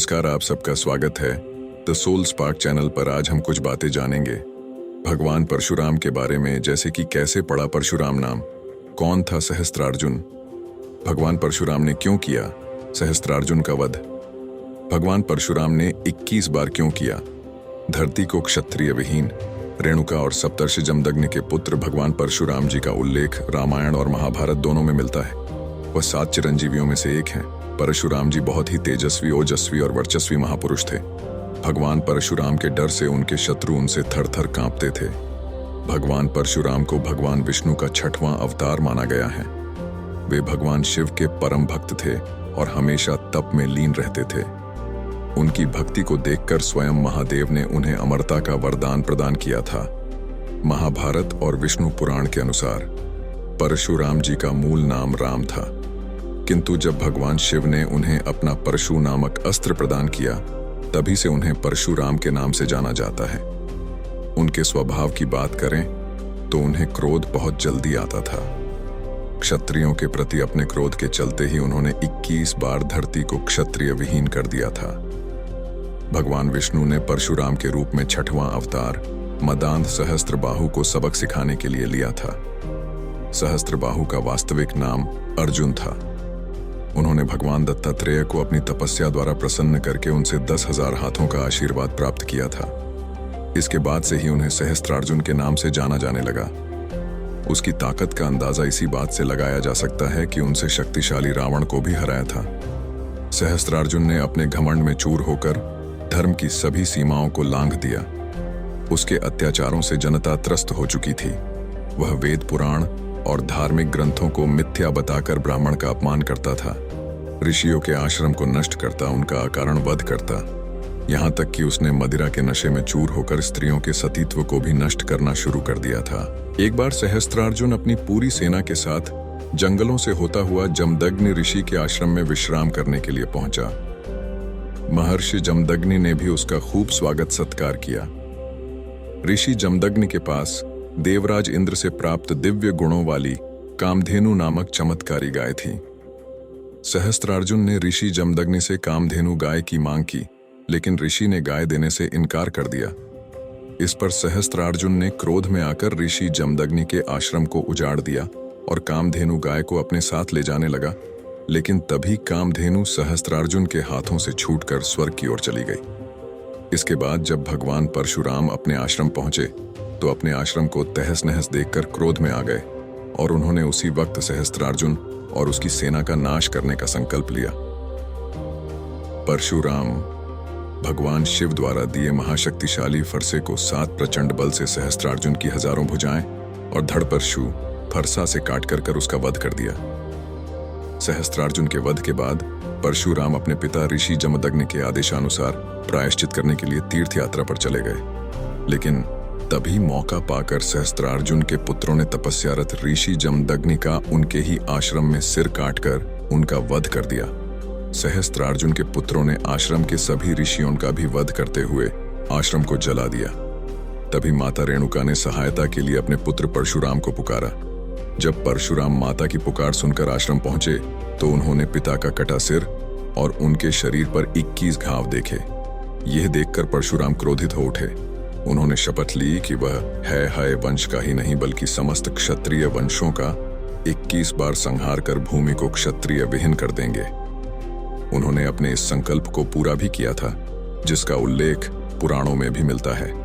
नमस्कार, आप सबका स्वागत है द सोल स्पार्क चैनल पर। आज हम कुछ बातें जानेंगे भगवान परशुराम के बारे में, जैसे कि कैसे पड़ा परशुराम नाम, कौन था सहस्त्रार्जुन, भगवान परशुराम ने क्यों किया सहस्त्रार्जुन का वध, भगवान परशुराम ने 21 बार क्यों किया धरती को क्षत्रिय विहीन, रेणुका और सप्तर्षि जमदग्नि के पुत्र भगवान परशुराम जी का उल्लेख रामायण और महाभारत दोनों में मिलता है। वह 7 चिरंजीवियों में से एक हैं। परशुराम जी बहुत ही तेजस्वी, ओजस्वी और वर्चस्वी महापुरुष थे। भगवान परशुराम के डर से उनके शत्रु उनसे थर-थर कांपते थे। भगवान परशुराम को भगवान विष्णु का 6वां अवतार माना गया है। वे भगवान शिव के परम भक्त थे और हमेशा तप में लीन रहते थे। उनकी भक्ति को देखकर स्वयं महादेव ने उन्हें अमरता का वरदान प्रदान किया था। महाभारत और विष्णु पुराण के अनुसार परशुराम जी का मूल नाम राम था, किंतु जब भगवान शिव ने उन्हें अपना परशु नामक अस्त्र प्रदान किया, तभी से उन्हें परशुराम के नाम से जाना जाता है। उनके स्वभाव की बात करें तो उन्हें क्रोध बहुत जल्दी आता था। क्षत्रियों के प्रति अपने क्रोध के चलते ही उन्होंने 21 बार धरती को क्षत्रिय विहीन कर दिया था। भगवान विष्णु ने परशुराम के रूप में 6वां अवतार मदांध सहस्त्रबाहु को सबक सिखाने के लिए लिया था। सहस्त्रबाहु का वास्तविक नाम अर्जुन था। उन्होंने भगवान दत्तात्रेय को अपनी तपस्या द्वारा प्रसन्न करके उनसे 10,000 हाथों का आशीर्वाद प्राप्त किया था। इसके बाद से ही उन्हें सहस्त्रार्जुन के नाम से जाना जाने लगा। उसकी ताकत का अंदाजा इसी बात से लगाया जा सकता है कि उनसे शक्तिशाली रावण को भी हराया था। सहस्त्रार्जुन ने अपने घमंड में चूर होकर धर्म की सभी सीमाओं को लांघ दिया। उसके अत्याचारों से जनता त्रस्त हो चुकी थी। वह वेद पुराण और धार्मिक ग्रंथों को मिथ्या बताकर ब्राह्मण का अपमान करता था। ऋषियों के आश्रम को नष्ट करता, उनका अकारण वध करता। यहाँ तक कि उसने मदिरा के नशे में चूर होकर स्त्रियों के सतीत्व को भी नष्ट करना शुरू कर दिया था। एक बार सहस्त्रार्जुन अपनी पूरी सेना के साथ जंगलों से होता हुआ जमदग्नि ऋषि के आश्रम में विश्राम करने के लिए पहुंचा। महर्षि जमदग्नि ने भी उसका खूब स्वागत सत्कार किया। ऋषि जमदग्नि के पास देवराज इंद्र से प्राप्त दिव्य गुणों वाली कामधेनु नामक चमत्कारी गाय थी। सहस्त्रार्जुन ने ऋषि जमदग्नि से कामधेनु गाय की मांग की, लेकिन ऋषि ने गाय देने से इनकार कर दिया। इस पर सहस्त्रार्जुन ने क्रोध में आकर ऋषि जमदग्नि के आश्रम को उजाड़ दिया और कामधेनु गाय को अपने साथ ले जाने लगा। लेकिन तभी कामधेनु सहस्त्रार्जुन के हाथों से छूटकर स्वर्ग की ओर चली गई। इसके बाद जब भगवान परशुराम अपने आश्रम पहुंचे तो अपने आश्रम को तहस नहस देखकर क्रोध में आ गए और उन्होंने उसी वक्त सहस्त्रार्जुन और उसकी सेना का नाश करने का संकल्प लिया। परशुराम भगवान शिव द्वारा दिए महाशक्तिशाली फरसे को 7 प्रचंड बल से सहस्त्रार्जुन की हजारों भुजाएं और धड़ परशु फरसा से काट कर उसका वध कर दिया। सहस्त्रार्जुन के वध के बाद परशुराम अपने पिता ऋषि जमदग्नि के आदेशानुसार प्रायश्चित करने के लिए तीर्थ यात्रा पर चले गए। लेकिन तभी मौका पाकर सहस्त्रार्जुन के पुत्रों ने तपस्यारत ऋषि जमदग्नि का उनके ही आश्रम में सिर काटकर उनका वध कर दिया। सहस्त्रार्जुन के पुत्रों ने आश्रम के सभी ऋषियों का भी वध करते हुए आश्रम को जला दिया। तभी माता रेणुका ने सहायता के लिए अपने पुत्र परशुराम को पुकारा। जब परशुराम माता की पुकार सुनकर आश्रम पहुंचे तो उन्होंने पिता का कटा सिर और उनके शरीर पर 21 घाव देखे। यह देखकर परशुराम क्रोधित हो उठे। उन्होंने शपथ ली कि वह है वंश का ही नहीं बल्कि समस्त क्षत्रिय वंशों का 21 बार संहार कर भूमि को क्षत्रिय विहीन कर देंगे। उन्होंने अपने इस संकल्प को पूरा भी किया था, जिसका उल्लेख पुराणों में भी मिलता है।